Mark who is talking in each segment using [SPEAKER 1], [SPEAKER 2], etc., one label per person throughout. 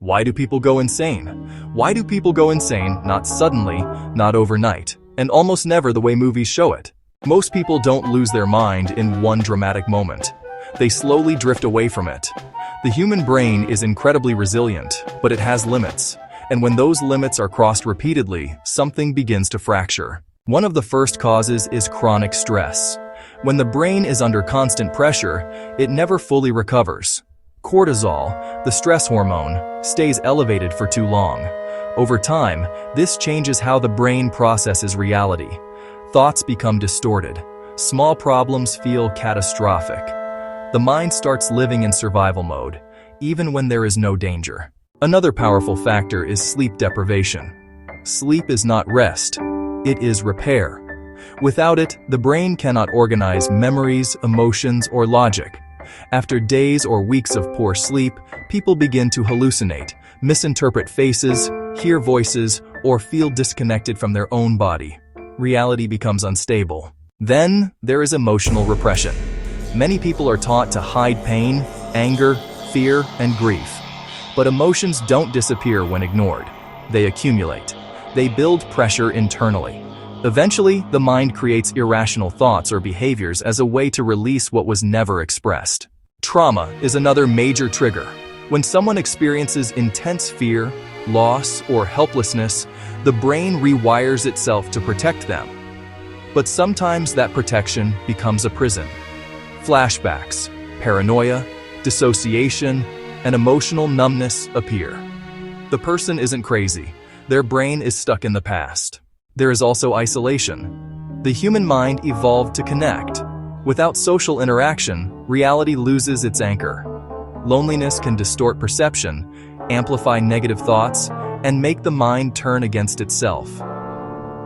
[SPEAKER 1] Why do people go insane? Why do people go insane? Not suddenly, not overnight, and almost never the way movies show it. Most people don't lose their mind in one dramatic moment. They slowly drift away from it. The human brain is incredibly resilient, but it has limits. And when those limits are crossed repeatedly, something begins to fracture. One of the first causes is chronic stress. When the brain is under constant pressure, it never fully recovers. Cortisol, the stress hormone, stays elevated for too long. Over time, this changes how the brain processes reality. Thoughts become distorted. Small problems feel catastrophic. The mind starts living in survival mode, even when there is no danger. Another powerful factor is sleep deprivation. Sleep is not rest, it is repair. Without it, the brain cannot organize memories, emotions, or logic. After days or weeks of poor sleep, people begin to hallucinate, misinterpret faces, hear voices, or feel disconnected from their own body. Reality becomes unstable. Then, there is emotional repression. Many people are taught to hide pain, anger, fear, and grief. But emotions don't disappear when ignored. They accumulate. They build pressure internally. Eventually, the mind creates irrational thoughts or behaviors as a way to release what was never expressed. Trauma is another major trigger. When someone experiences intense fear, loss, or helplessness, the brain rewires itself to protect them. But sometimes that protection becomes a prison. Flashbacks, paranoia, dissociation, and emotional numbness appear. The person isn't crazy. Their brain is stuck in the past. There is also isolation. The human mind evolved to connect. Without social interaction, reality loses its anchor. Loneliness can distort perception, amplify negative thoughts, and make the mind turn against itself.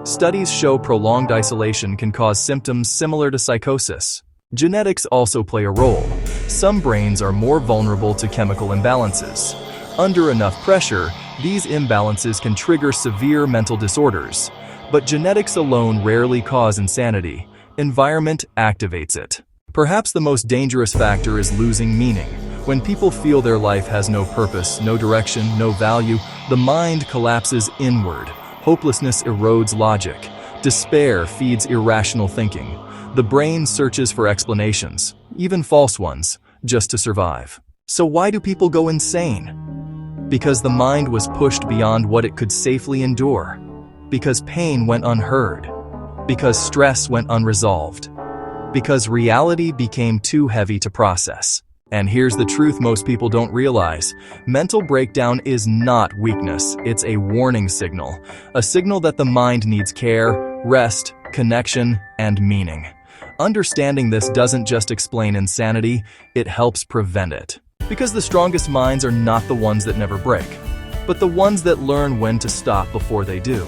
[SPEAKER 1] Studies show prolonged isolation can cause symptoms similar to psychosis. Genetics also play a role. Some brains are more vulnerable to chemical imbalances. Under enough pressure, these imbalances can trigger severe mental disorders. But genetics alone rarely cause insanity. Environment activates it. Perhaps the most dangerous factor is losing meaning. When people feel their life has no purpose, no direction, no value, the mind collapses inward. Hopelessness erodes logic. Despair feeds irrational thinking. The brain searches for explanations, even false ones, just to survive. So why do people go insane? Because the mind was pushed beyond what it could safely endure. Because pain went unheard. Because stress went unresolved. Because reality became too heavy to process. And here's the truth most people don't realize. Mental breakdown is not weakness, it's a warning signal. A signal that the mind needs care, rest, connection, and meaning. Understanding this doesn't just explain insanity, it helps prevent it. Because the strongest minds are not the ones that never break, but the ones that learn when to stop before they do.